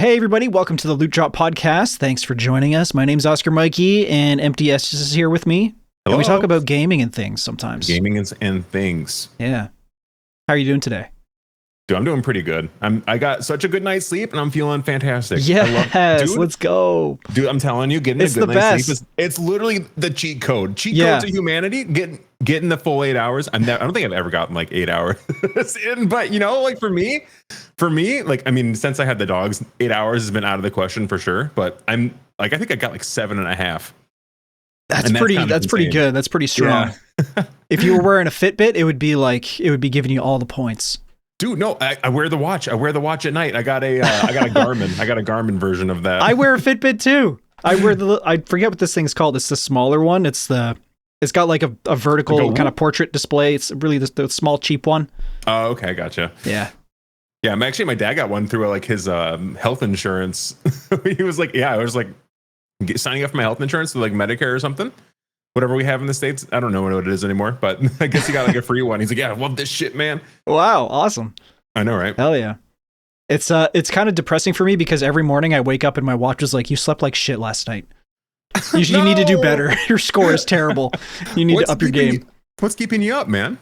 Hey everybody, welcome to the Loot Drop Podcast. Thanks for joining us. My name's Oscar Mikey, and Empty S is here with me. Hello. And we talk about gaming and things sometimes. Gaming and things. Yeah. How are you doing today? Dude, I'm doing pretty good. I got such a good night's sleep, and I'm feeling fantastic. Yes, let's go. Dude, I'm telling you, getting It's a good the night's best. sleep it's literally the cheat code. Cheat code to humanity. Getting the full 8 hours. I don't think I've ever gotten like 8 hours in, but like for me, like I mean, since I had the dogs, 8 hours has been out of the question for sure. But I'm like, I think I got like 7.5. That's pretty good. That's pretty strong. Yeah. If you were wearing a Fitbit, it would be giving you all the points. Dude, no, I wear the watch. I wear the watch at night. I got a Garmin. I got a Garmin version of that. I wear a Fitbit too. I forget what this thing's called. It's the smaller one. It's got like a vertical kind of portrait display. It's really the small cheap one. Oh, okay, I gotcha. Yeah. Yeah, my dad got one through like his health insurance. He was like, I was like signing up for my health insurance through like Medicare or something. Whatever we have in the States. I don't know what it is anymore, but I guess he got like a free one. He's like, yeah, I love this shit, man. Wow, awesome. I know, right? Hell yeah. It's kind of depressing for me because every morning I wake up and my watch is like, you slept like shit last night. You need to do better. Your score is terrible. You need to up your game. What's keeping you up, man?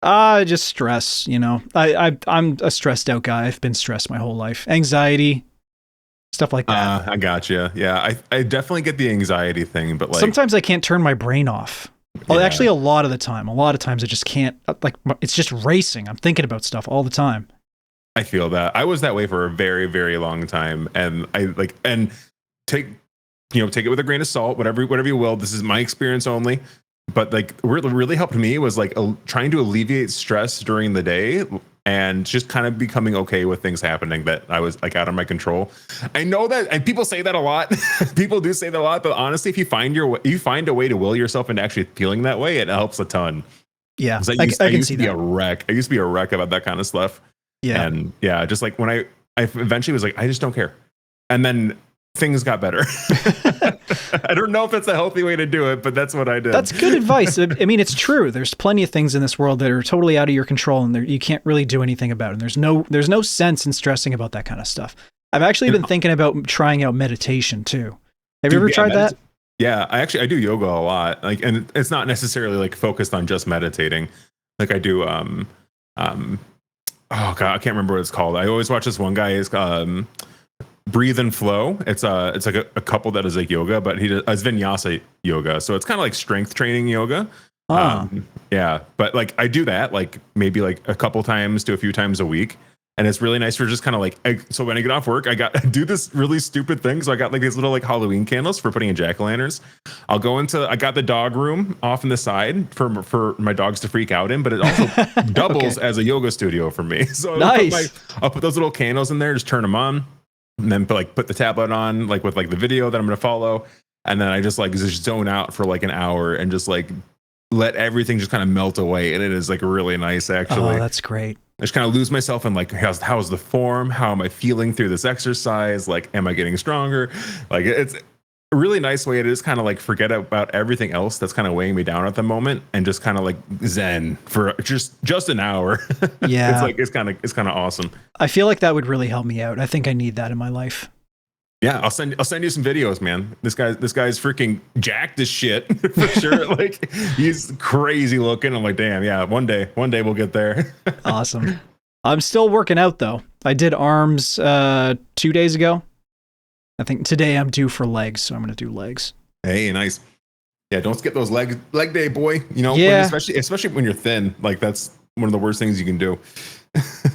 Just stress, I'm a stressed out guy. I've been stressed my whole life. Anxiety, stuff like that. I gotcha. Yeah, I definitely get the anxiety thing, but like sometimes I can't turn my brain off. Well, actually, a lot of times I just can't. Like, it's just racing. I'm thinking about stuff all the time. I feel that. I was that way for a very, very long time, and take it with a grain of salt, whatever you will. This is my experience only. But like, what really helped me was like trying to alleviate stress during the day and just kind of becoming okay with things happening that I was like out of my control. I know that, and people say that a lot. People do say that a lot, but honestly, if you find a way to will yourself into actually feeling that way, it helps a ton. Yeah, I used to be a wreck. I used to be a wreck about that kind of stuff. Yeah, and yeah, just like when I eventually was like, I just don't care, and then things got better. I don't know if it's a healthy way to do it, but that's what I did. That's good advice. I mean, it's true. There's plenty of things in this world that are totally out of your control, and you can't really do anything about it. And there's no sense in stressing about that kind of stuff. I've actually been thinking about trying out meditation too. Have you ever tried that? Yeah, I do yoga a lot. Like, and it's not necessarily like focused on just meditating. Like I do, oh God, I can't remember what it's called. I always watch this one guy is Breathe and Flow. It's like a couple that is like yoga, but he does vinyasa yoga, so it's kind of like strength training yoga. Yeah, but like I do that like maybe like a couple times to a few times a week, and it's really nice for just kind of like so when I get off work, I do this really stupid thing. So I got like these little like Halloween candles for putting in jack-o'-lanterns. I got the dog room off on the side for my dogs to freak out in, but it also doubles as a yoga studio for me. So nice. I'll put those little candles in there, just turn them on. And then put the tablet on like with like the video that I'm going to follow. And then I just zone out for like an hour and just like let everything just kind of melt away. And it is like really nice, actually. Oh, that's great. I just kind of lose myself in like, how's the form? How am I feeling through this exercise? Like, am I getting stronger? Like it's a really nice way to just kind of like forget about everything else that's kind of weighing me down at the moment and just kind of like zen for just an hour. Yeah. it's kind of awesome. I feel like that would really help me out. I think I need that in my life. Yeah, I'll send you some videos, man. This guy's freaking jacked as shit for sure. Like he's crazy looking. I'm like, damn, yeah, one day we'll get there. Awesome. I'm still working out though. I did arms 2 days ago. I think today I'm due for legs, so I'm going to do legs. Hey, nice. Yeah, don't skip those leg day, boy. Yeah. Especially when you're thin. Like that's one of the worst things you can do.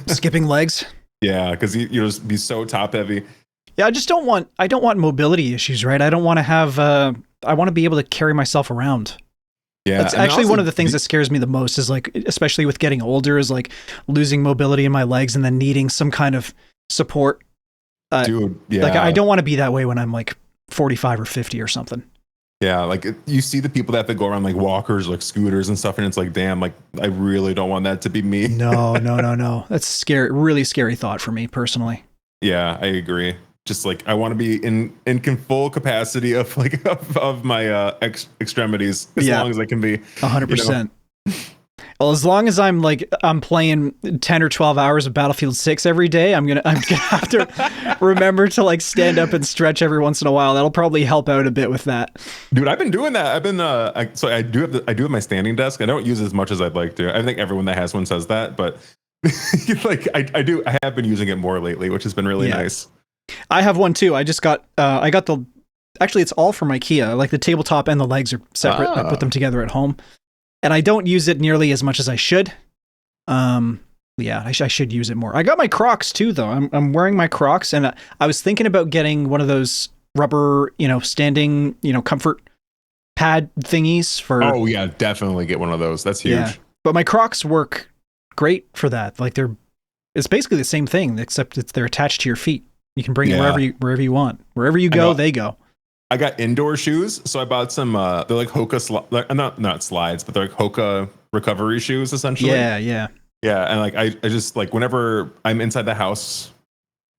Skipping legs. Yeah, because you'll just be so top heavy. Yeah, I don't want mobility issues, right? I don't want to have. I want to be able to carry myself around. Yeah, that's actually one of the things that scares me the most. Is like, especially with getting older, is like losing mobility in my legs and then needing some kind of support. Dude, yeah. Like I don't want to be that way when I'm like 45 or 50 or something. Yeah, like you see the people that have to go around like walkers, like scooters and stuff, and it's like, damn, like I really don't want that to be me. No. That's scary, really scary thought for me personally. Yeah, I agree. Just like I want to be in full capacity of like of my extremities as long as I can be. 100%. Well, as long as I'm playing 10 or 12 hours of Battlefield 6 every day, I'm gonna have to remember to like stand up and stretch every once in a while. That'll probably help out a bit with that. Dude, I've been doing that. I've been so I do have my standing desk. I don't use it as much as I'd like to. I think everyone that has one says that, but like I have been using it more lately, which has been really nice. I have one too. I just got actually it's all from IKEA. Like the tabletop and the legs are separate. I put them together at home. And I don't use it nearly as much as I should. I should use it more. I got my Crocs too, though. I'm wearing my Crocs, and I was thinking about getting one of those rubber, standing, comfort pad thingies for. Oh yeah, definitely get one of those. That's huge. Yeah. But my Crocs work great for that. Like it's basically the same thing, except they're attached to your feet. You can bring it wherever you want. Wherever you go, they go. I got indoor shoes, so I bought some. They're like Hoka, not slides, but they're like Hoka recovery shoes, essentially. Yeah. And like I just like whenever I'm inside the house,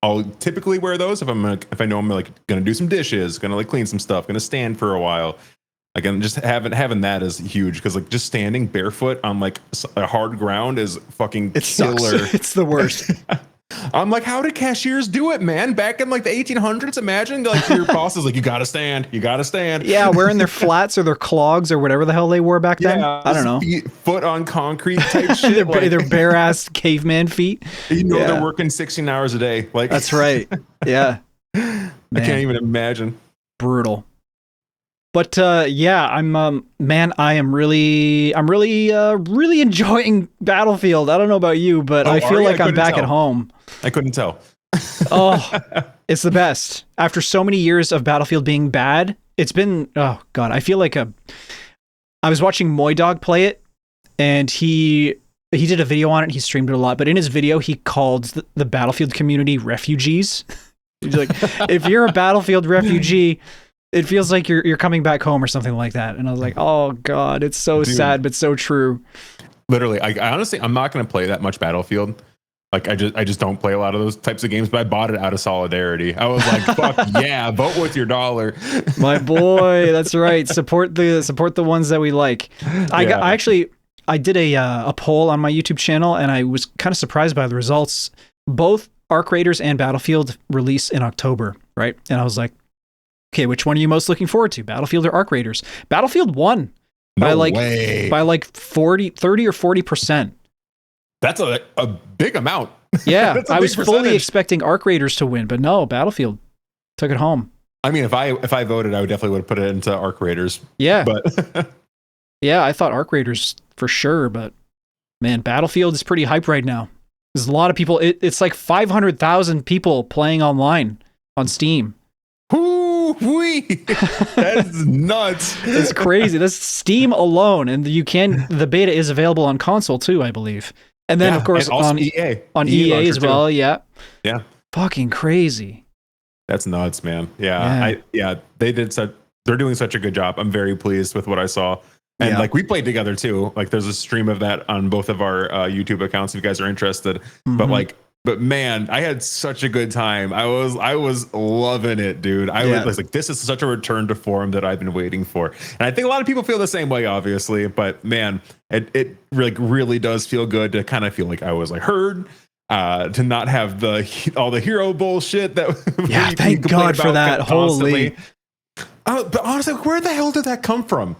I'll typically wear those if I know I'm like gonna do some dishes, gonna like clean some stuff, gonna stand for a while. Again, just having that is huge because like just standing barefoot on like a hard ground is fucking killer. Sucks. It's the worst. I'm like, how did cashiers do it, man? Back in like the 1800s, imagine like your boss is like, you gotta stand. Yeah, wearing their flats or their clogs or whatever the hell they wore back then. I don't know. Foot on concrete type shit. Their bare ass caveman feet. They're working 16 hours a day. Like that's right. Yeah, I can't even imagine. Brutal. But I'm really enjoying Battlefield. I don't know about you, but I feel like I'm back at home. I couldn't tell. It's the best. After so many years of Battlefield being bad, it's been I feel like I was watching Moydog play it, and he did a video on it. He streamed it a lot, but in his video, he called the Battlefield community refugees. He's like, if you're a Battlefield refugee, it feels like you're coming back home or something like that. And I was like, oh God, it's so sad, but so true. Literally, I honestly, I'm not going to play that much Battlefield. Like I just don't play a lot of those types of games, but I bought it out of solidarity. I was like, fuck yeah, vote with your dollar. My boy, that's right. Support the ones that we like. I did a poll on my YouTube channel, and I was kind of surprised by the results. Both Arc Raiders and Battlefield release in October, right? And I was like, okay, which one are you most looking forward to, Battlefield or Arc Raiders? Battlefield won by like 30 or 40%. That's a big amount. Yeah, I was fully expecting Arc Raiders to win, but no, Battlefield took it home. I mean, if I voted, I definitely would have put it into Arc Raiders. Yeah, but yeah, I thought Arc Raiders for sure, but man, Battlefield is pretty hype right now. There's a lot of people. It's like 500,000 people playing online on Steam. That's nuts. It's crazy. That's Steam alone, and the beta is available on console too, I believe. And then of course on EA as well. Too. Yeah. Fucking crazy. That's nuts, man. Yeah. They're doing such a good job. I'm very pleased with what I saw. And like we played together too. Like there's a stream of that on both of our YouTube accounts if you guys are interested. Mm-hmm. But man, I had such a good time. I was loving it, dude. I was like, this is such a return to form that I've been waiting for. And I think a lot of people feel the same way, obviously. But man, it really does feel good to kind of feel like I was like heard, to not have all the hero bullshit that. Yeah, thank God for that. Holy. But honestly, where the hell did that come from?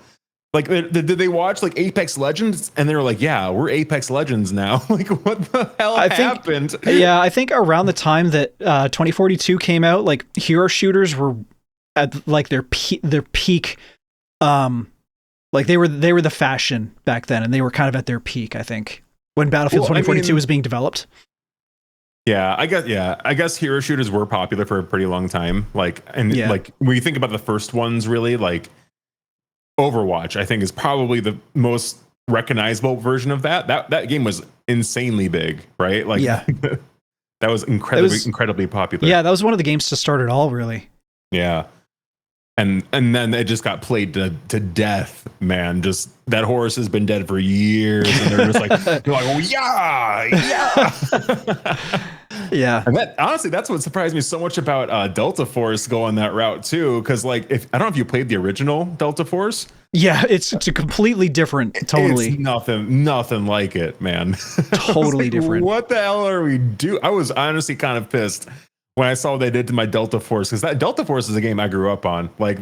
Like, did they watch like Apex Legends and they were like, yeah, we're Apex Legends now? Like, what the hell happened? I think around the time that 2042 came out, like hero shooters were at like their peak. Like they were the fashion back then, and they were kind of at their peak, I think, when Battlefield 2042 was being developed. Yeah, I guess hero shooters were popular for a pretty long time. Like, like when you think about the first ones, really, like Overwatch, I think, is probably the most recognizable version of that. That game was insanely big, right? Like, that was incredibly popular. Yeah, that was one of the games to start it all, really. Yeah, and then it just got played to death, man. Just that horse has been dead for years, and they're just like, oh yeah. Yeah. And that honestly, that's what surprised me so much about Delta Force going that route too. Because like, if I don't know if you played the original Delta Force. Yeah, it's a completely different. Totally, it's nothing like it, man. Totally like, different. What the hell are we do? I was honestly kind of pissed when I saw what they did to my Delta Force, because that Delta Force is a game I grew up on. Like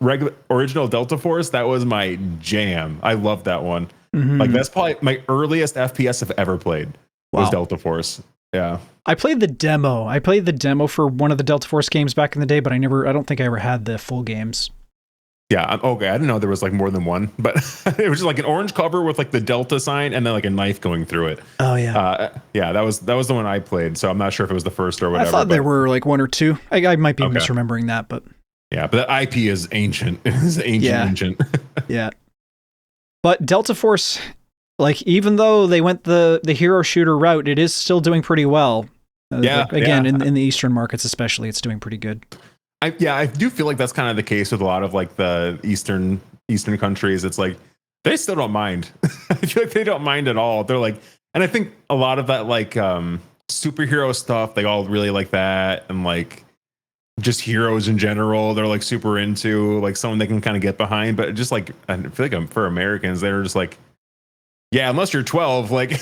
regular original Delta Force, that was my jam. I love that one. Mm-hmm. Like that's probably my earliest FPS I've ever played was Delta Force. Yeah. I played the demo. I played the demo for one of the Delta Force games back in the day, but I don't think I ever had the full games. Yeah, okay. I didn't know there was like more than one, but it was just like an orange cover with like the Delta sign and then like a knife going through it. Oh yeah, yeah. That was the one I played. So I'm not sure if it was the first or whatever. I thought there were like one or two. I might be misremembering that, but yeah. But the IP is ancient. It's ancient. Yeah. But Delta Force, like even though they went the hero shooter route, it is still doing pretty well. Again, in the Eastern markets especially, it's doing pretty good. I do feel like that's kind of the case with a lot of like the Eastern countries. It's like they still don't mind. I feel like they don't mind at all. They're like, and I think a lot of that like superhero stuff, they all really like that, and like just heroes in general, they're like super into, like someone they can kind of get behind. But just like I feel like for Americans, they're just like, yeah, unless you're 12, like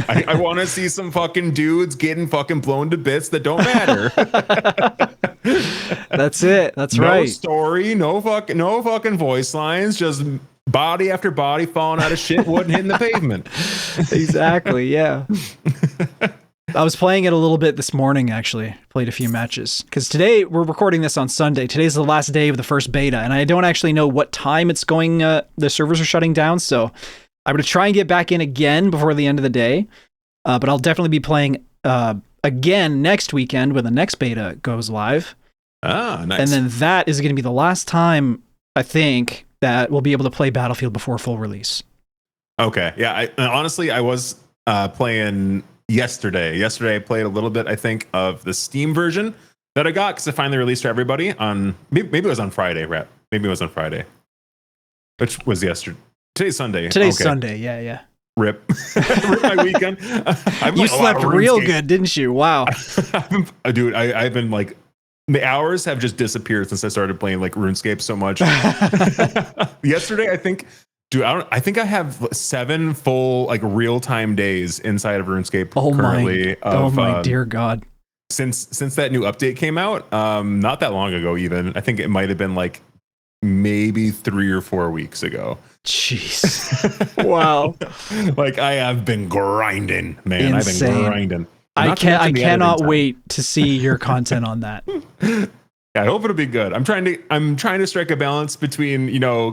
I want to see some fucking dudes getting fucking blown to bits that don't matter. That's it. That's no right. No story, no fucking voice lines, just body after body falling out of shit, wood hitting the pavement. Exactly. Yeah. I was playing it a little bit this morning, actually. Played a few matches. Because today, we're recording this on Sunday. Today's the last day of the first beta, and I don't actually know what time it's going, the servers are shutting down, so I'm going to try and get back in again before the end of the day. But I'll definitely be playing again next weekend when the next beta goes live. Ah, nice. And then that is going to be the last time, I think, that we'll be able to play Battlefield before full release. Okay. Yeah. Honestly, I was playing yesterday. Yesterday, I played a little bit, I think, of the Steam version that I got because it finally released for everybody on, maybe it was on Friday, right? Maybe it was on Friday, which was yesterday. Today's Sunday. Today's Sunday. Yeah. Rip. Rip my weekend. You slept real good, didn't you? Wow. Dude, I've been like, the hours have just disappeared since I started playing like RuneScape so much. Yesterday, I think, dude, I think I have 7 full like real-time days inside of RuneScape currently. Oh my dear God. Since that new update came out, not that long ago even. I think it might have been like maybe 3 or 4 weeks ago. Jeez. Wow. Like I have been grinding, man. Insane. I've been grinding. I cannot wait to see your content on that. Yeah, I hope it'll be good. I'm trying to strike a balance between,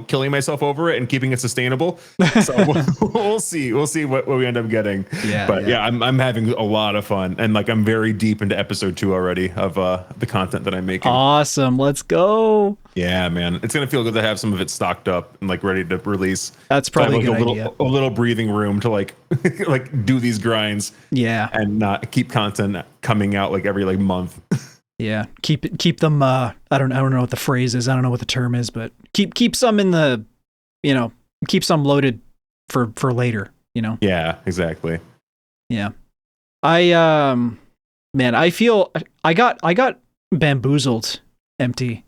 killing myself over it and keeping it sustainable. So we'll see what we end up getting. Yeah, but yeah, I'm having a lot of fun, and like I'm very deep into episode 2 already of the content that I'm making. Awesome, let's go. Yeah, man, it's gonna feel good to have some of it stocked up and like ready to release. That's probably a good idea. A little breathing room to like like do these grinds. Yeah, and not keep content coming out like every like month. Yeah, keep them. I don't know what the phrase is. I don't know what the term is, but keep some in the, keep some loaded for later. Yeah, exactly. Yeah, man, I feel I got bamboozled, empty.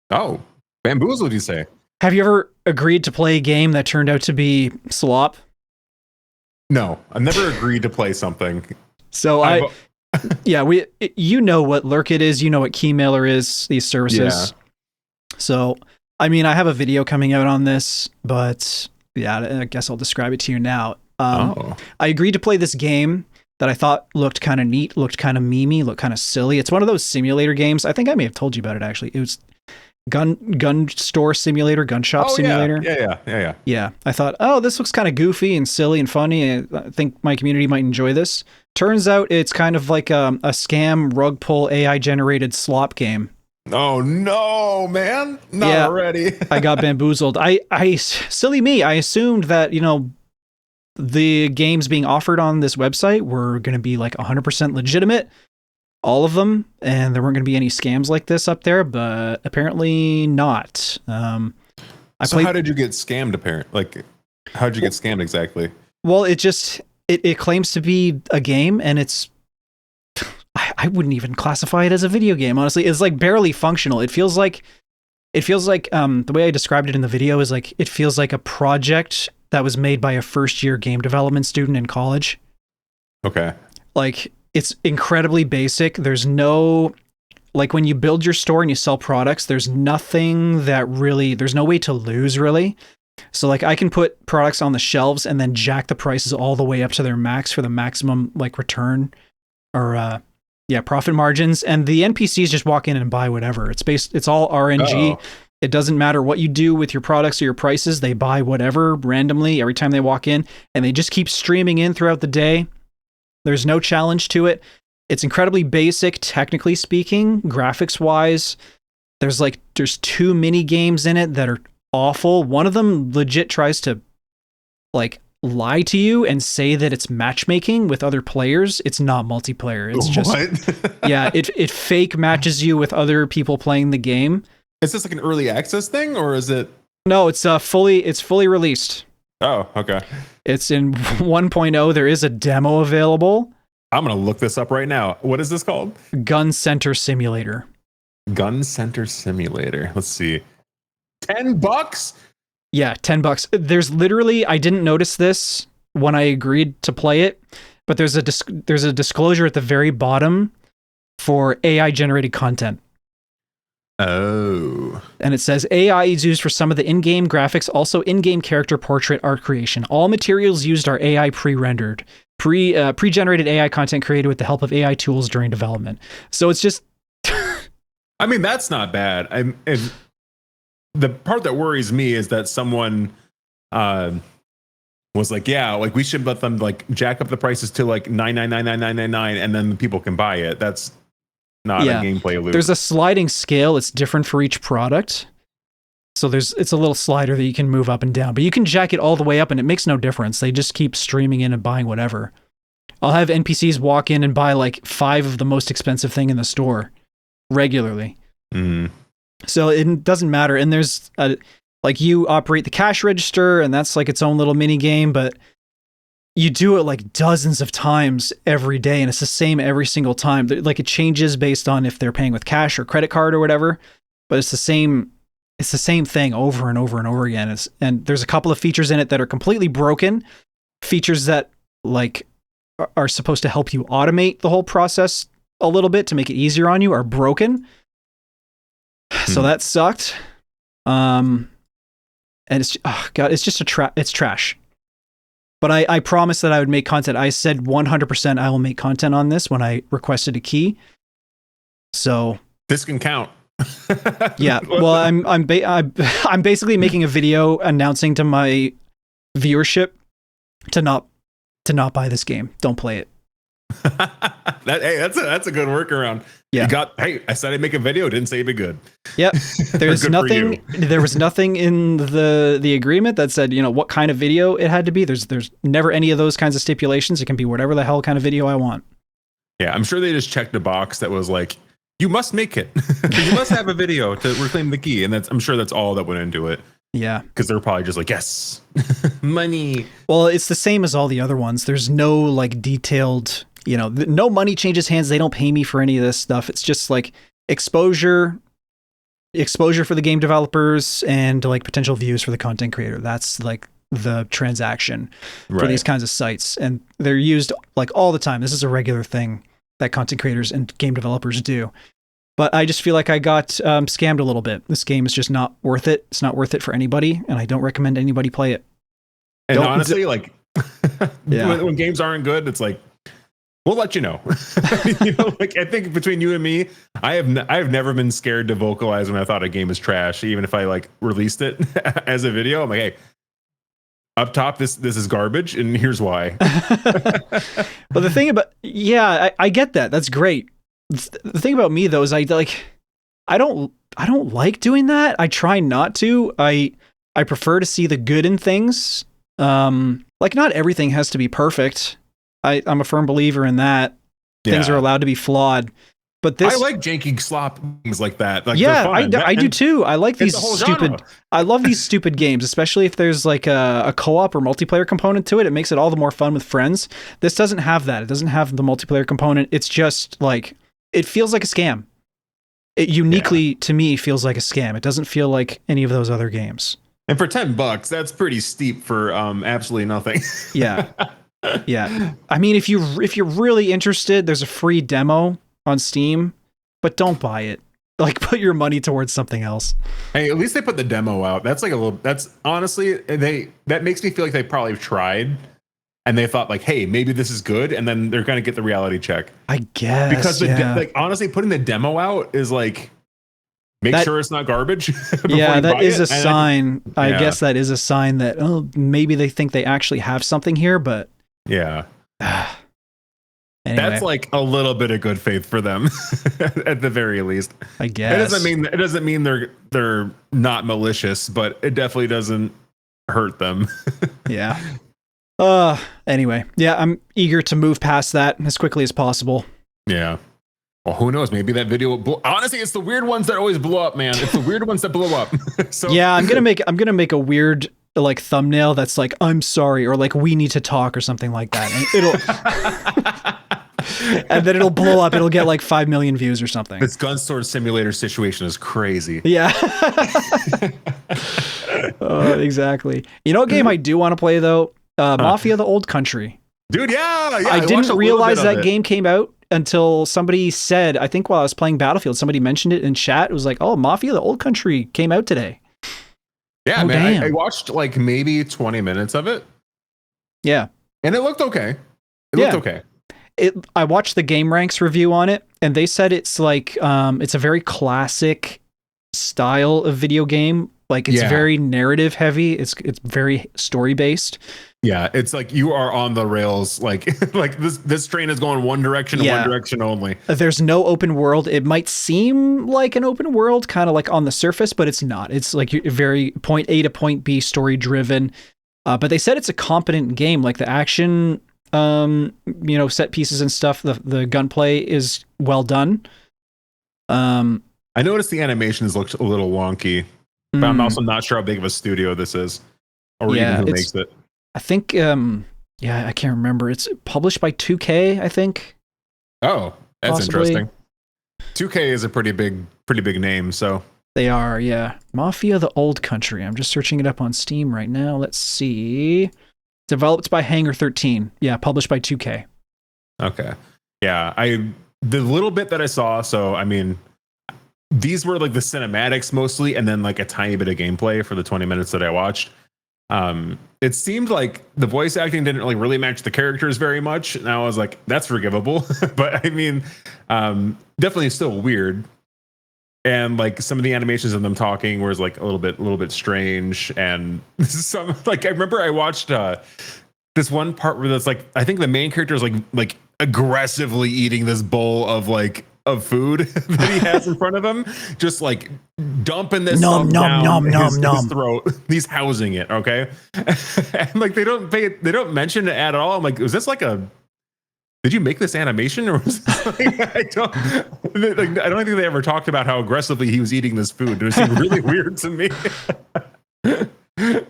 Oh, bamboozled, you say? Have you ever agreed to play a game that turned out to be slop? No, I've never agreed to play something. So you know what Lurkit is, you know what Keymailer is, these services. Yeah. So, I mean, I have a video coming out on this, but yeah, I guess I'll describe it to you now. I agreed to play this game that I thought looked kind of neat, looked kind of memey, looked kind of silly. It's one of those simulator games. I think I may have told you about it, actually. It was gun store simulator, gun shop simulator. Yeah. I thought, this looks kind of goofy and silly and funny. I think my community might enjoy this. Turns out it's kind of like a scam rug pull AI generated slop game. Oh no, man! Not already. I got bamboozled. I silly me. I assumed that the games being offered on this website were going to be like 100% legitimate, all of them, and there weren't going to be any scams like this up there. But apparently not. How did you get scammed? How did you get scammed exactly? Well, it claims to be a game, and it's I wouldn't even classify it as a video game, honestly. It's like barely functional. It feels like the way I described it in the video is like it feels like a project that was made by a first year game development student in college. Okay. Like it's incredibly basic. There's no, like when you build your store and you sell products, there's no way to lose really. So like I can put products on the shelves and then jack the prices all the way up to their max for the maximum like return or profit margins. And the NPCs just walk in and buy whatever. It's all RNG. Oh. It doesn't matter what you do with your products or your prices. They buy whatever randomly every time they walk in, and they just keep streaming in throughout the day. There's no challenge to it. It's incredibly basic, technically speaking, graphics wise. There's 2 mini games in it that are awful. One of them legit tries to like lie to you and say that it's matchmaking with other players. It's not multiplayer. It's just what? yeah, it fake matches you with other people playing the game. Is this like an early access thing, or is it? No, it's fully released. Oh, okay. It's in 1.0. There is a demo available. I'm gonna look this up right now. What is this called? Gun Center Simulator. Gun Center Simulator. Let's see. $10? Yeah, $10. There's literally, I didn't notice this when I agreed to play it, but there's a disclosure at the very bottom for AI generated content. Oh. And it says AI is used for some of the in-game graphics, also in-game character portrait art creation. All materials used are AI pre-rendered, pre-generated AI content created with the help of AI tools during development. So it's just I mean, that's not bad. The part that worries me is that someone was like, yeah, like we should let them like jack up the prices to like $9.99, and then the people can buy it. That's not a gameplay loop. There's a sliding scale. It's different for each product. So it's a little slider that you can move up and down, but you can jack it all the way up and it makes no difference. They just keep streaming in and buying whatever. I'll have NPCs walk in and buy like 5 of the most expensive thing in the store regularly. Mm. So it doesn't matter. And there's like you operate the cash register and that's like its own little mini game, but you do it like dozens of times every day and it's the same every single time. Like it changes based on if they're paying with cash or credit card or whatever, but it's the same thing over and over and over again. And there's a couple of features in it that are completely broken. Features that like are supposed to help you automate the whole process a little bit to make it easier on you are broken. So that sucked. And it's just it's trash. But I promised that I would make content. I said 100% I will make content on this when I requested a key. So this can count. Yeah. Well, I'm basically making a video announcing to my viewership to not buy this game. Don't play it. That's a good workaround. Yeah. I said I'd make a video, didn't say it'd be good. Yep. There's nothing there was nothing in the agreement that said, what kind of video it had to be. There's never any of those kinds of stipulations. It can be whatever the hell kind of video I want. Yeah, I'm sure they just checked a box that was like, you must make it. You must have a video to reclaim the key. And I'm sure that's all that went into it. Yeah. Because they're probably just like, yes, money. Well, it's the same as all the other ones. There's no like detailed, no money changes hands. They don't pay me for any of this stuff. It's just like exposure for the game developers and like potential views for the content creator. That's like the transaction for these kinds of sites. And they're used like all the time. This is a regular thing that content creators and game developers do. But I just feel like I got scammed a little bit. This game is just not worth it. It's not worth it for anybody, and I don't recommend anybody play it. And honestly, like when games aren't good, it's like we'll let you know. Like I think between you and me, I have never been scared to vocalize when I thought a game is trash, even if I like released it as a video. I'm like, hey, up top, this is garbage, and here's why. But the thing about I get that. That's great. The thing about me though is I don't like doing that. I try not to. I prefer to see the good in things. Like not everything has to be perfect. I'm a firm believer in that. Things are allowed to be flawed. But I like janky slop things like that. Like I do too. I like these stupid. I love these stupid games, especially if there's like a co-op or multiplayer component to it. It makes it all the more fun with friends. This doesn't have that. It doesn't have the multiplayer component. It's just like it feels like a scam. It uniquely to me feels like a scam. It doesn't feel like any of those other games. And for $10, that's pretty steep for absolutely nothing. Yeah. Yeah. I mean, if you're really interested, there's a free demo on Steam, but don't buy it. Like, put your money towards something else. Hey, at least they put the demo out. That's like a little. That's honestly, that makes me feel like they probably tried, and they thought like, hey, maybe this is good, and then they're gonna get the reality check. I guess because like honestly, putting the demo out is like make sure it's not garbage. Yeah, that is a sign. I guess that is a sign that maybe they think they actually have something here, but yeah. Anyway. That's like a little bit of good faith for them, at the very least. I guess it doesn't mean they're not malicious, but it definitely doesn't hurt them. Yeah. Anyway, yeah, I'm eager to move past that as quickly as possible. Yeah. Well, who knows? Maybe that video will blow. Honestly, it's the weird ones that always blow up, man. It's the weird ones that blow up. So yeah, I'm gonna make a weird like thumbnail that's like I'm sorry or like we need to talk or something like that. And it'll and then it'll blow up. It'll get like 5 million views or something. This gun sword simulator situation is crazy. Yeah. Exactly. You know what game I do want to play though? Mafia: The Old Country. Dude, yeah. I didn't realize that game came out until somebody said, I think while I was playing Battlefield, somebody mentioned it in chat. It was like, oh, Mafia: The Old Country came out today. Yeah, man. I watched like maybe 20 minutes of it. Yeah. And it looked okay. It looked okay. I watched the Game Ranks review on it, and they said it's like it's a very classic style of video game. Like it's very narrative heavy. It's very story based. Yeah, it's like you are on the rails. Like like this train is going one direction and one direction only. There's no open world. It might seem like an open world, kind of like on the surface, but it's not. It's like very point A to point B story driven. But they said it's a competent game. Like the action, set pieces and stuff. The gunplay is well done. I noticed the animations looked a little wonky, but I'm also not sure how big of a studio this is, or even who makes it. I think, I can't remember. It's published by 2K, I think. Oh, that's interesting. 2K is a pretty big name, so. They are, yeah. Mafia: The Old Country. I'm just searching it up on Steam right now. Let's see. Developed by Hangar 13. Yeah, published by 2K. Okay. Yeah, the little bit that I saw, so I mean, these were like the cinematics mostly, and then like a tiny bit of gameplay for the 20 minutes that I watched. It seemed like the voice acting didn't really match the characters very much, and I was like, that's forgivable. But I mean, definitely still weird. And like some of the animations of them talking was like a little bit strange. And some like I remember I watched this one part where that's like I think the main character is like aggressively eating this bowl of food that he has in front of him, just like dumping this nom his throat. He's housing it, okay? And like they don't mention it at all. I'm like, was this like did you make this animation, or was this like, I don't think they ever talked about how aggressively he was eating this food. It seemed really weird to me.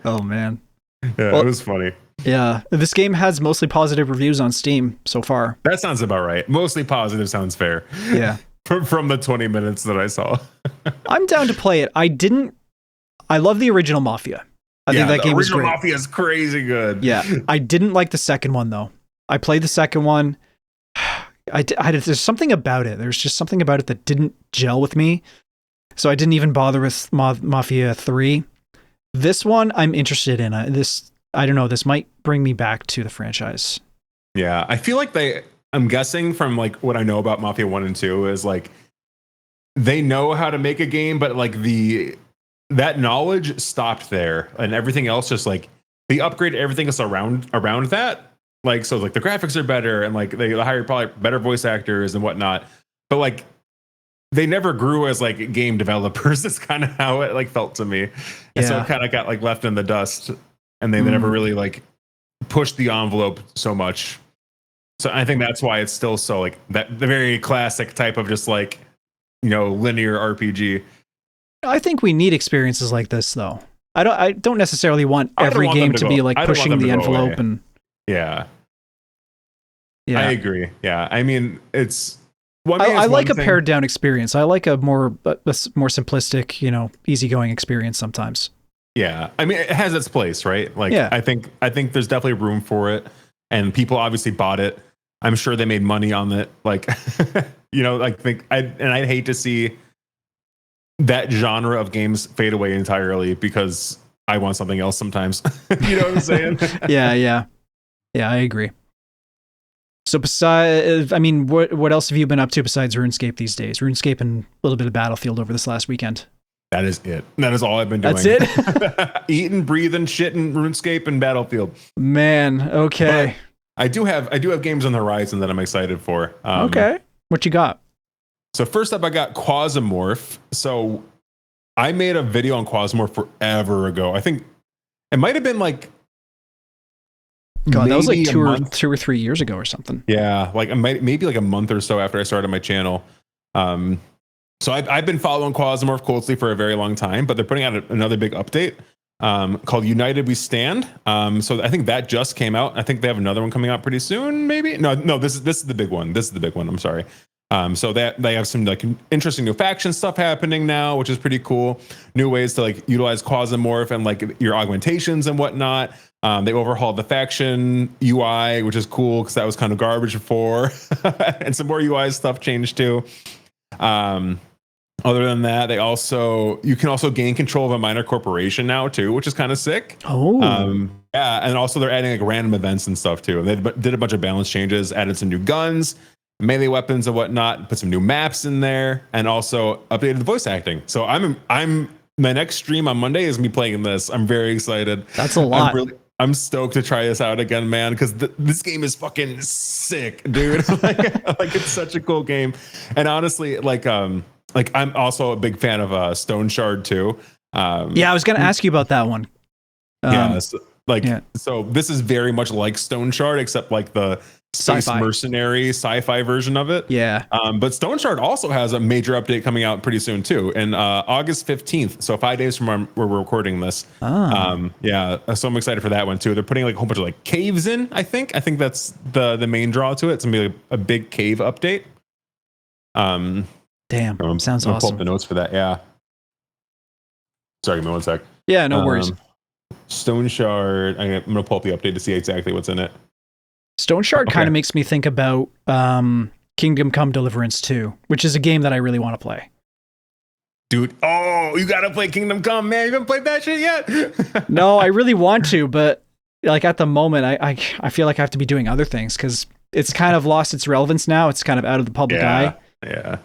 Oh man. Yeah, well, it was funny. Yeah, this game has mostly positive reviews on Steam so far. That sounds about right. Mostly positive sounds fair. Yeah. From the 20 minutes that I saw. I'm down to play it. I love the original Mafia. I think that game was great. The original Mafia is crazy good. Yeah. I didn't like the second one though. I played the second one. There's something about it. There's just something about it that didn't gel with me. So I didn't even bother with Mafia 3. This one I'm interested in. I don't know. This might bring me back to the franchise. Yeah, I feel like I'm guessing from like what I know about Mafia 1 and 2 is like they know how to make a game, but like that knowledge stopped there, and everything else just like they upgraded everything else around that. Like so, like the graphics are better, and like they hired probably better voice actors and whatnot. But like they never grew as like game developers. That's kind of how it like felt to me. And so it kind of got like left in the dust, and they never really like pushed the envelope so much. So I think that's why it's still so like the very classic type of just like, linear RPG. I think we need experiences like this though. I don't necessarily want every game to be like pushing the envelope and yeah. I agree. Yeah. I mean, Well, I mean, I it's like one a thing- pared down experience. I like a more simplistic, easygoing experience sometimes. Yeah, I mean, it has its place, right? Like, Yeah. I think there's definitely room for it, and people obviously bought it. I'm sure they made money on it. Like, I'd hate to see that genre of games fade away entirely because I want something else sometimes. You know what I'm saying? Yeah, I agree. So besides, I mean, what else have you been up to besides RuneScape these days? RuneScape and a little bit of Battlefield over this last weekend. That is it. That is all I've been doing. That's it? Eating, breathing, shitting, RuneScape, and Battlefield. Man, okay. But I do have games on the horizon that I'm excited for. Okay. What you got? So first up, I got Quasimorph. So I made a video on Quasimorph forever ago. I think it might have been like, God, that was like maybe 2 or 3 years ago or something. Yeah, like maybe like a month or so after I started my channel. So I've been following Quasimorph closely for a very long time, but they're putting out another big update called United We Stand. So I think that just came out. I think they have another one coming out pretty soon. Maybe no. This is the big one. This is the big one. I'm sorry. So that they have some like interesting new faction stuff happening now, which is pretty cool. New ways to like utilize Quasimorph and like your augmentations and whatnot. They overhauled the faction UI, which is cool because that was kind of garbage before, and some more UI stuff changed too. Other than that, you can also gain control of a minor corporation now too, which is kind of sick. Oh, yeah, and also they're adding like random events and stuff too. And they did a bunch of balance changes, added some new guns, melee weapons and whatnot, put some new maps in there, and also updated the voice acting. So I'm my next stream on Monday is me playing this. I'm very excited. That's a lot. I'm stoked to try this out again, man, because this game is fucking sick, dude. like it's such a cool game. And honestly, like I'm also a big fan of Stone Shard too. Yeah, I was gonna ask you about that one. So this is very much like Stone Shard, except like the space Sci-fi. mercenary sci-fi version of it. Yeah. But Stone Shard also has a major update coming out pretty soon too, in August 15th. So 5 days from where we're recording this. Yeah. So I'm excited for that one too. They're putting like a whole bunch of like caves in. I think that's the main draw to it. It's gonna be like a big cave update. Damn, sounds I'm pull awesome. up the notes for that. Yeah. Sorry, give me one sec. Yeah, no worries. Stone Shard. I'm gonna pull up the update to see exactly what's in it. Stone Shard Okay. kind of makes me think about Kingdom Come Deliverance 2, which is a game that I really want to play. Dude, oh, you gotta play Kingdom Come, man. You haven't played that shit yet? No, I really want to, but like at the moment, I feel like I have to be doing other things because it's kind of lost its relevance now. It's kind of out of the public eye. Yeah.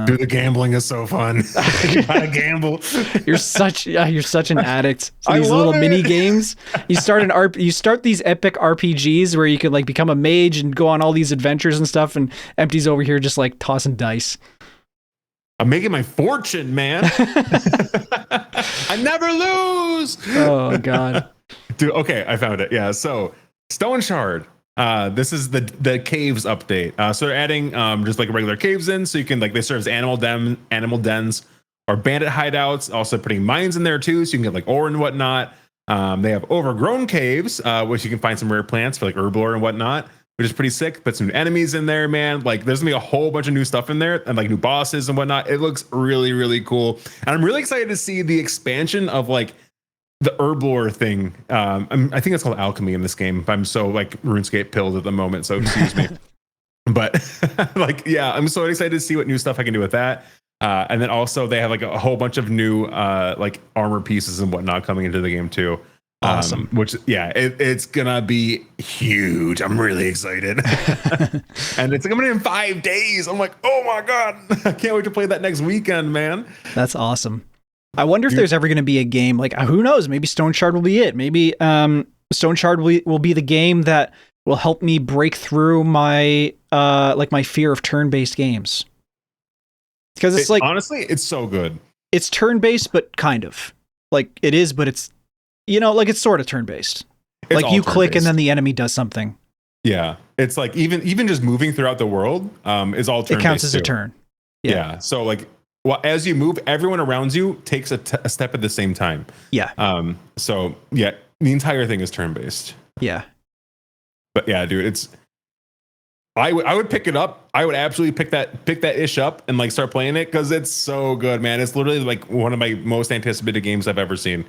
Dude, the gambling is so fun. You gotta gamble. You're such an addict to I these love little it. mini games. You start these epic RPGs where you could like become a mage and go on all these adventures and stuff, and Empty's over here just like tossing dice. I'm making my fortune, man. I never lose. Oh god. Dude, okay, I found it. Yeah, so Stone Shard. This is the caves update. So they're adding just like regular caves in, so you can like they serve as animal dens or bandit hideouts. Also putting mines in there too, so you can get like ore and whatnot. They have overgrown caves, which you can find some rare plants for like herb lore and whatnot, which is pretty sick. Put some enemies in there, man. Like there's gonna be a whole bunch of new stuff in there and like new bosses and whatnot. It looks really, really cool. And I'm really excited to see the expansion of like the herb lore thing. I think it's called alchemy in this game. I'm so like RuneScape pilled at the moment, so excuse me. But like, yeah, I'm so excited to see what new stuff I can do with that. And then also they have like a whole bunch of new like armor pieces and whatnot coming into the game too. Awesome. Which yeah, it's gonna be huge. I'm really excited. And it's coming in 5 days. I'm like, oh my god, I can't wait to play that next weekend, man. That's awesome. I wonder if there's ever going to be a game like who knows? Maybe Stone Shard will be it. Maybe Stone Shard will be the game that will help me break through my like my fear of turn-based games. Because it's like honestly, it's so good. It's turn-based, but kind of like it is, but it's like it's sort of turn-based. It's like you click turn-based. and then the enemy does something. Yeah, it's like even just moving throughout the world is all turn-based. It counts as a too. turn. Yeah. So like, well, as you move, everyone around you takes a step at the same time. Yeah. So yeah, the entire thing is turn-based. Yeah. But yeah, dude, it's I would pick it up. I would absolutely pick that ish up and like start playing it because it's so good, man. It's literally like one of my most anticipated games I've ever seen.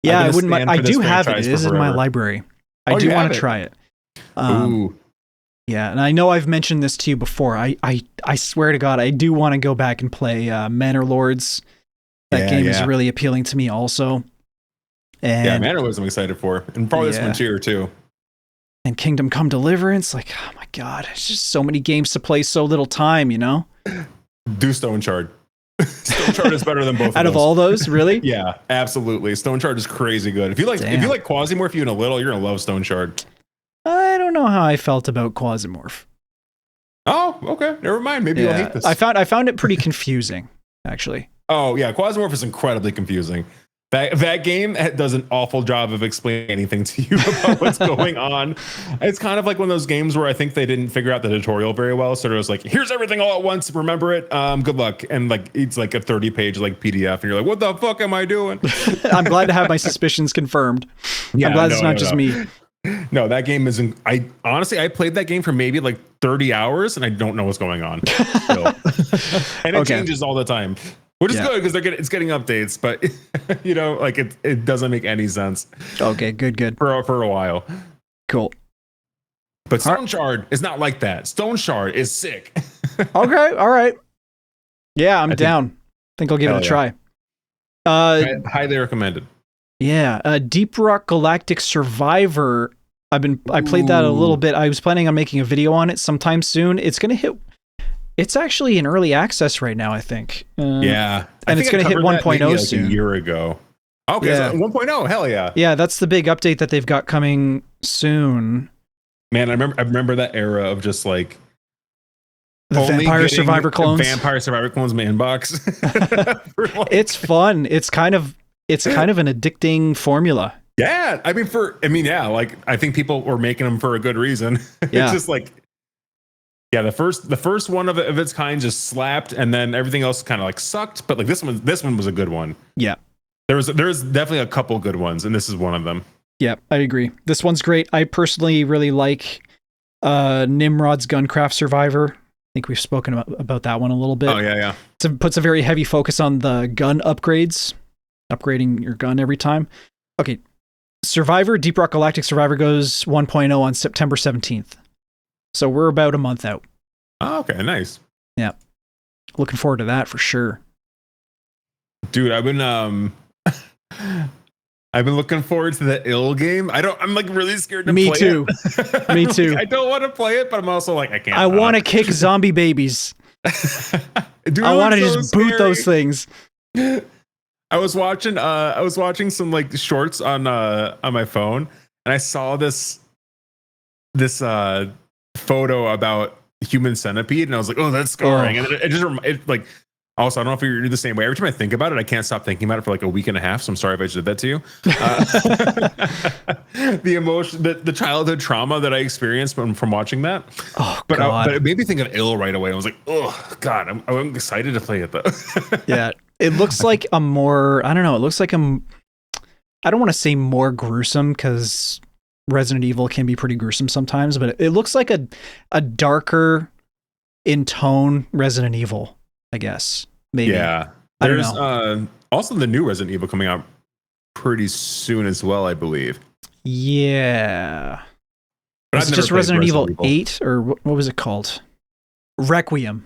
Yeah, I wouldn't mind. I do have it. It is in my library. I do want to try it. Ooh. Yeah, and I know I've mentioned this to you before. I swear to God, I do want to go back and play Manor Lords. That game is really appealing to me also. And yeah, Manor Lords I'm excited for. And probably this one too. And Kingdom Come Deliverance, like, oh my God, it's just so many games to play, so little time, you know? Do Stone Shard. Stone Shard is better than both out of all those, really? Yeah, absolutely. Stone Shard is crazy good. If you like Quasimorph even a little, you're gonna love Stone Shard. I don't know how I felt about Quasimorph. Oh, okay. Never mind. Maybe you'll hate this. I found it pretty confusing, actually. Oh yeah, Quasimorph is incredibly confusing. That game does an awful job of explaining anything to you about what's going on. It's kind of like one of those games where I think they didn't figure out the tutorial very well. So it was like, here's everything all at once. Remember it. Good luck. And like, it's like a 30-page like PDF, and you're like, what the fuck am I doing? I'm glad to have my suspicions confirmed. Yeah, I'm glad it's not just me. No, that game isn't. I honestly played that game for maybe like 30 hours, and I don't know what's going on. Still. And it changes all the time. Which is good because it's getting updates, but you know, like it doesn't make any sense. Okay, good. For a while. Cool. But Stone Shard is not like that. Stone Shard is sick. Okay, all right. Yeah, I'm down. I think I'll give it a try. Highly recommended. Yeah, Deep Rock Galactic Survivor. I played that a little bit. I was planning on making a video on it sometime soon. It's gonna hit. It's actually in early access right now, I think. And it's going to hit 1.0 soon. A year ago. Okay, so 1.0. Hell yeah. Yeah, that's the big update that they've got coming soon. Man, I remember that era of just like the Vampire Survivor clones. Vampire Survivor clones in my inbox. It's fun. It's kind of an addicting formula. Yeah, I mean, I think people were making them for a good reason. Yeah. It's just like. Yeah, the first one of its kind just slapped, and then everything else kind of like sucked. But like this one was a good one. Yeah, there's definitely a couple good ones, and this is one of them. Yeah, I agree. This one's great. I personally really like Nimrod's Guncraft Survivor. I think we've spoken about that one a little bit. Oh yeah. It puts a very heavy focus on the gun upgrades, upgrading your gun every time. Okay, Survivor, Deep Rock Galactic Survivor goes 1.0 on September 17th. So we're about a month out. Oh, okay, nice. Yeah. Looking forward to that for sure. Dude, I've been looking forward to the Ill game. I'm like really scared to play it. Me too. I don't want to play it, but I'm also like, I can't. I want to kick zombie babies. Dude, I want to just boot those things. I was watching some like shorts on my phone, and I saw this photo about Human Centipede, and I was like, oh, that's scarring. And it like, also, I don't know if you're the same way. Every time I think about it, I can't stop thinking about it for like a week and a half. So I'm sorry if I just did that to you. The emotion, the childhood trauma that I experienced from watching that. Oh, but God. But it made me think of Ill right away. I was like, oh God, I'm excited to play it though. Yeah, it looks like a more, I don't know. It looks like I don't want to say more gruesome because Resident Evil can be pretty gruesome sometimes, but it looks like a darker in tone Resident Evil, I guess. Maybe. Yeah. There's also the new Resident Evil coming out pretty soon as well, I believe. Yeah. But it's just Resident Evil 8, or what was it called? Requiem.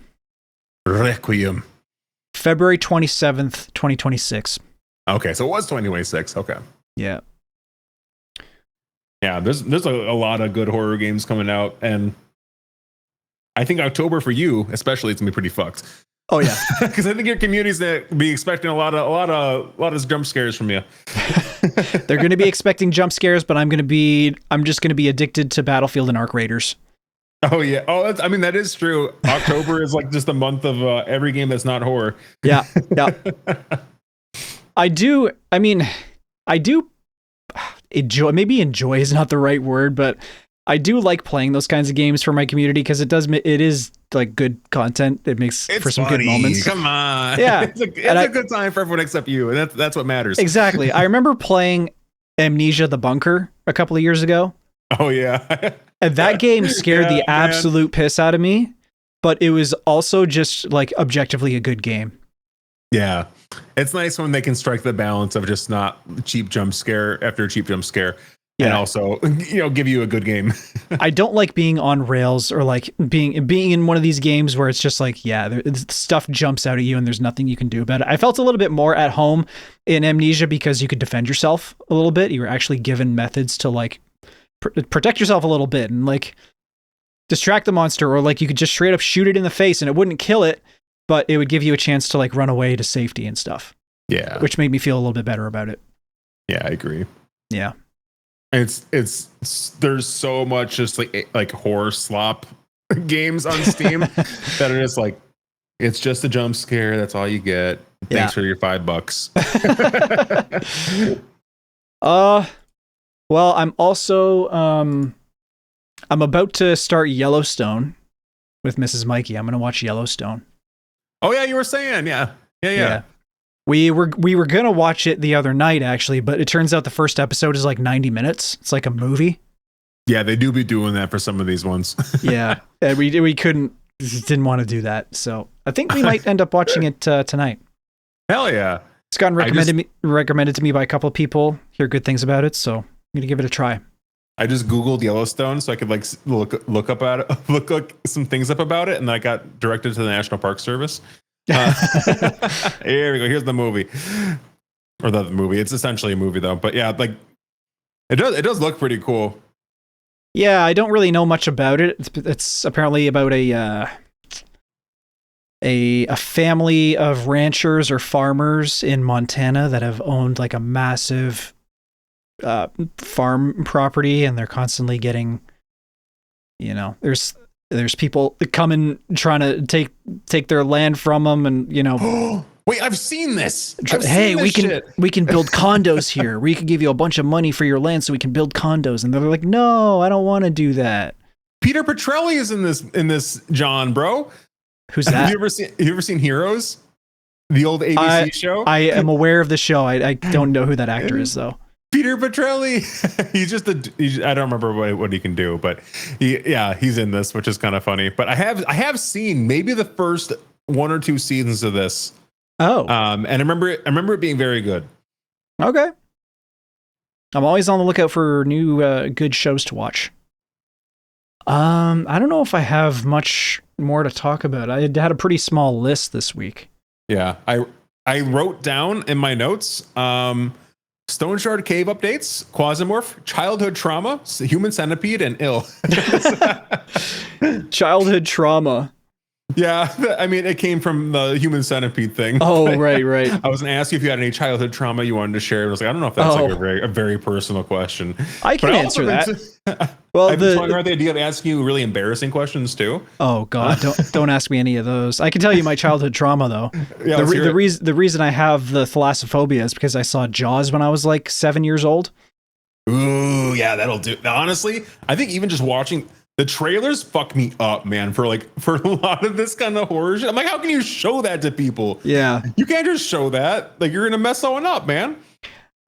February 27th, 2026. Okay, so it was 2026. Okay. Yeah. Yeah, there's a lot of good horror games coming out, and I think October for you, especially, it's gonna be pretty fucked. Oh yeah, because I think your community's gonna be expecting a lot of jump scares from you. They're gonna be expecting jump scares, but I'm just gonna be addicted to Battlefield and Arc Raiders. Oh yeah. Oh, that is true. October is like just a month of every game that's not horror. Yeah. I do enjoy, maybe enjoy is not the right word, but I do like playing those kinds of games for my community because it is like good content. It makes for some good moments. Come on. Yeah. It's a good time for everyone except you. And that's what matters. Exactly. I remember playing Amnesia the Bunker a couple of years ago. Oh yeah. And that game scared the man. absolute piss out of me, but it was also just like objectively a good game. Yeah. It's nice when they can strike the balance of just not cheap jump scare after cheap jump scare. And also, give you a good game. I don't like being on rails or like being in one of these games where it's just like, stuff jumps out at you and there's nothing you can do about it. I felt a little bit more at home in Amnesia because you could defend yourself a little bit. You were actually given methods to like protect yourself a little bit and like distract the monster, or like you could just straight up shoot it in the face and it wouldn't kill it, but it would give you a chance to like run away to safety and stuff. Yeah. Which made me feel a little bit better about it. Yeah, I agree. Yeah. It's there's so much just like horror slop games on Steam that are just like, it's just a jump scare. That's all you get. Thanks for your $5. Well, I'm also I'm about to start Yellowstone with Mrs. Mikey. I'm gonna watch Yellowstone. Oh yeah, you were saying, yeah. We were gonna watch it the other night actually, but it turns out the first episode is like 90 minutes. It's like a movie. Yeah, they do be doing that for some of these ones. Yeah, and we didn't want to do that, so I think we might end up watching it tonight. Hell yeah! It's gotten recommended to me by a couple of people. Hear good things about it, so I'm gonna give it a try. I just Googled Yellowstone so I could like look up some things up about it, and I got directed to the National Park Service. Here we go. Here's the movie, or the movie. It's essentially a movie though, but yeah, like it does look pretty cool. Yeah, I don't really know much about it. It's apparently about a family of ranchers or farmers in Montana that have owned like a massive farm property, and they're constantly getting, there's people coming trying to take their land from them, and wait, I've seen this. We can build condos here. We can give you a bunch of money for your land so we can build condos. And they're like, no, I don't want to do that. Peter Petrelli is in this, John, bro. Who's that? Have you ever seen Heroes? The old ABC show? I am aware of the show. I don't know who that actor is though. Peter Petrelli. I don't remember what he can do, but he's in this, which is kind of funny. But I have seen maybe the first 1 or 2 seasons of this. Oh. And I remember it being very good. Okay. I'm always on the lookout for new good shows to watch. I don't know if I have much more to talk about. I had a pretty small list this week. Yeah. I wrote down in my notes Stone Shard Cave updates, Quasimorph, childhood trauma, human centipede, and ill. Childhood trauma. Yeah, I mean, it came from the human centipede thing. Oh, right. I was going to ask you if you had any childhood trauma you wanted to share. I was like, I don't know if that's like a very personal question. I can answer that. Well, I've been talking about the idea of asking you really embarrassing questions too. Oh God, don't ask me any of those. I can tell you my childhood trauma though. Yeah, the reason I have the thalassophobia is because I saw Jaws when I was like 7 years old. Ooh, yeah, that'll do. Honestly, I think even just watching the trailers fuck me up, man, for a lot of this kind of horror shit. I'm like, how can you show that to people? Yeah. You can't just show that. Like, you're going to mess someone up, man.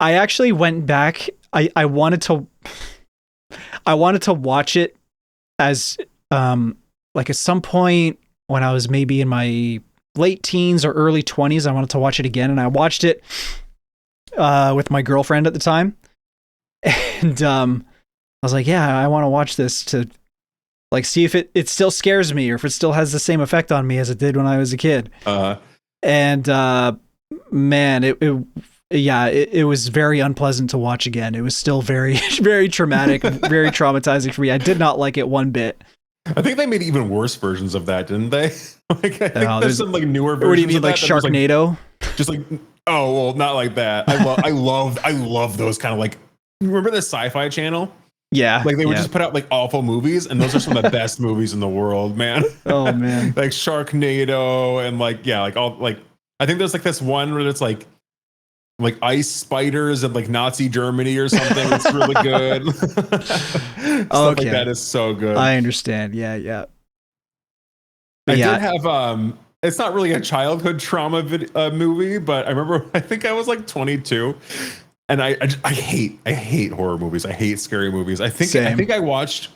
I actually went back. I wanted to watch it as, like at some point when I was maybe in my late teens or early 20s, I wanted to watch it again. And I watched it, with my girlfriend at the time. And, I was like, yeah, I want to watch this to like see if it still scares me or if it still has the same effect on me as it did when I was a kid. And man, it was very unpleasant to watch again. It was still very, very traumatic, very traumatizing for me. I did not like it one bit. I think they made even worse versions of that, didn't they? Like, I think there's some like newer versions. What do you mean, like Sharknado? Just like, oh well, not like that. I love those kind of like. Remember the Sci-Fi Channel? Yeah, like they would just put out like awful movies, and those are some of the best movies in the world, man. Oh man, like Sharknado and like all like I think there's like this one where it's like ice spiders and like Nazi Germany or something. It's really good. Stuff like that is so good. I understand. Yeah. I did have it's not really a childhood trauma movie, but I remember I think I was like 22. And I hate horror movies. I hate scary movies. I think I watched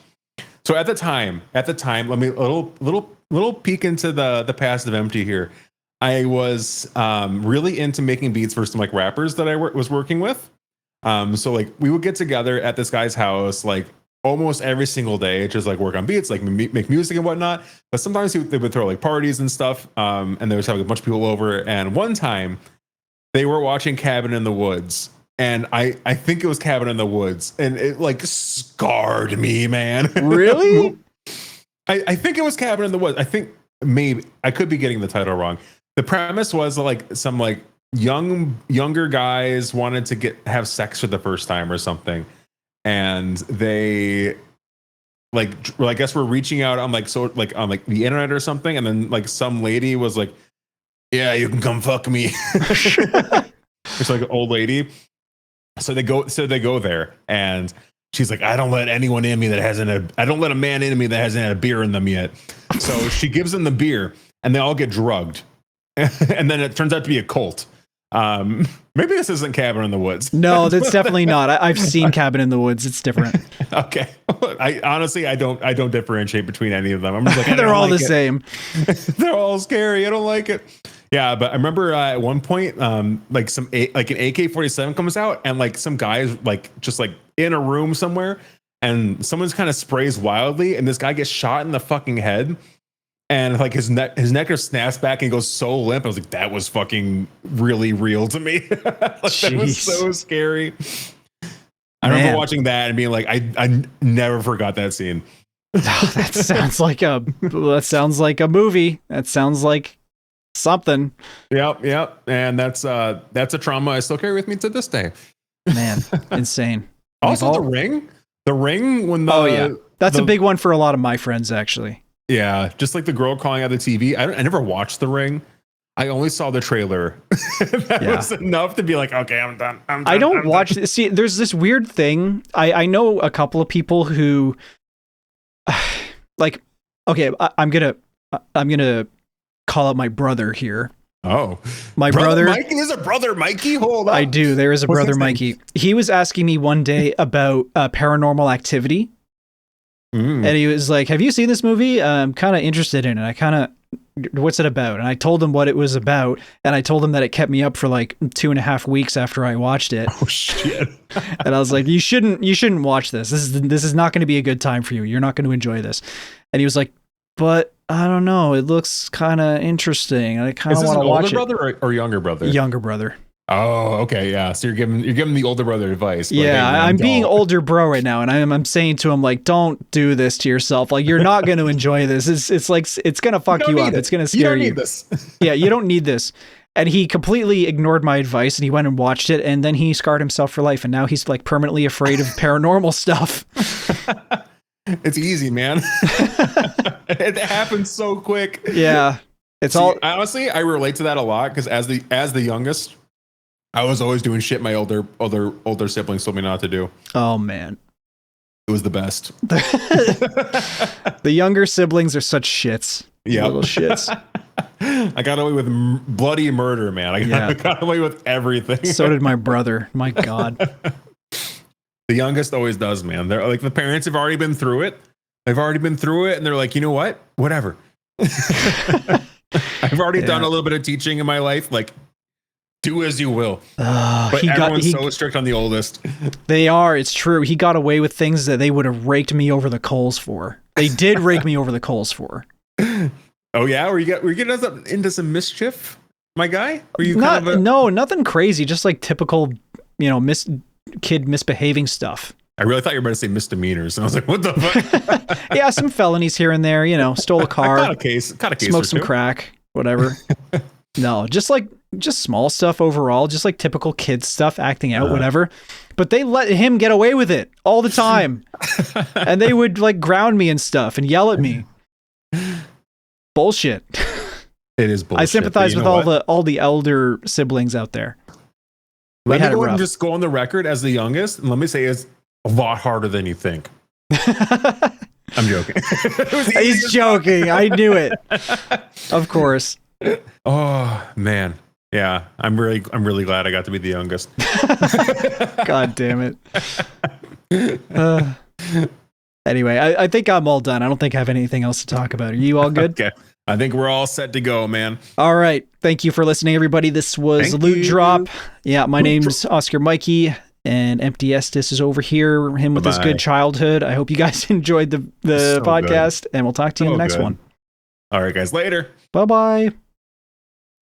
So at the time, let me little peek into the past of Empty here. I was really into making beats for some like rappers that I was working with. So like we would get together at this guy's house like almost every single day, just like work on beats, like make music and whatnot. But sometimes they would throw like parties and stuff, and they would have a bunch of people over. And one time, they were watching Cabin in the Woods, and I think it was Cabin in the Woods, and it like scarred me, man. Really? I think it was Cabin in the Woods. I think maybe I could be getting the title wrong. The premise was like some like younger guys wanted to have sex for the first time or something, and they like, well, I guess we're reaching out on like on like the internet or something, and then like some lady was like, "Yeah, you can come fuck me." It's like an old lady. So they go there, and she's like, "I don't let anyone in me that hasn't. I don't let a man in me that hasn't had a beer in them yet." So she gives them the beer, and they all get drugged, and then it turns out to be a cult. Maybe this isn't Cabin in the Woods. No, that's definitely not. I've seen Cabin in the Woods. It's different. Okay. I honestly, I don't differentiate between any of them. I'm just like, they're all like the same. They're all scary. I don't like it. Yeah, but I remember at one point, like an AK-47 comes out, and like some guys like just like in a room somewhere, and someone's kind of sprays wildly, and this guy gets shot in the fucking head. And like his neck just snaps back and goes so limp. I was like, that was fucking really real to me. Like, that was so scary. I remember watching that and being like, I never forgot that scene. That sounds like a movie. That sounds like something. Yep. And that's a trauma I still carry with me to this day. Man, insane. Also, The Ring when that's a big one for a lot of my friends actually. Yeah, just like the girl calling out the TV. I never watched The Ring. I only saw the trailer. That was enough to be like, okay, I'm done. I don't watch this. See, there's this weird thing. I know a couple of people who like, okay, I'm gonna call out my brother here. Oh, my brother Mikey is a brother. Mikey, hold on. I do. There is a brother, Mikey. He was asking me one day about Paranormal Activity. And he was like, "Have you seen this movie? I'm kind of interested in it. What's it about?" And I told him what it was about, and I told him that it kept me up for like 2.5 weeks after I watched it. Oh shit! And I was like, "You shouldn't watch this. This is not going to be a good time for you. You're not going to enjoy this." And he was like, "But I don't know. It looks kind of interesting. I kind of want to watch it." Older brother or younger brother? Younger brother. Oh, okay, yeah. So you're giving the older brother advice. Yeah, I'm being older bro right now, and I'm saying to him like, don't do this to yourself. Like, you're not going to enjoy this. It's like it's gonna fuck you up. It's gonna scare you. You don't need this. Yeah, you don't need this. And he completely ignored my advice, and he went and watched it, and then he scarred himself for life, and now he's like permanently afraid of paranormal stuff. It's easy, man. It happens so quick. Yeah, honestly, I relate to that a lot because as the youngest, I was always doing shit my older siblings told me not to do. Oh man, it was the best. The younger siblings are such shits. Yeah, little shits. I got away with bloody murder, man. I got away with everything. So did my brother. My God. The youngest always does, man. They're like, the parents have already been through it. They've already been through it, and they're like, you know what? Whatever. I've already done a little bit of teaching in my life. Like, do as you will. But everyone's so strict on the oldest. They are. It's true. He got away with things that they would have raked me over the coals for. They did rake me over the coals for. Oh yeah, were you getting into some mischief, my guy? Were you no, nothing crazy. Just like typical, kid misbehaving stuff. I really thought you were about to say misdemeanors, and I was like, "What the fuck?" Yeah, some felonies here and there. Stole a car, got a case, smoked some crack, whatever. No, just small stuff overall, just like typical kid stuff, acting out, whatever. But they let him get away with it all the time, and they would like ground me and stuff and yell at me. Bullshit. It is bullshit. I sympathize with all the elder siblings out there. Let me go ahead and just go on the record as the youngest, and let me say it's a lot harder than you think. I'm joking. He's joking. I knew it. Of course. Oh man, yeah. I'm really glad I got to be the youngest. God damn it. Anyway, I think I'm all done. I don't think I have anything else to talk about. Are you all good? Okay. I think we're all set to go, man. All right. Thank you for listening, everybody. This was Loot Drop. Yeah, my name's Oscar Mikey, and Empty Estes is over here, him with his good childhood. I hope you guys enjoyed the podcast, and we'll talk to you in the next one. All right, guys. Later. Bye-bye.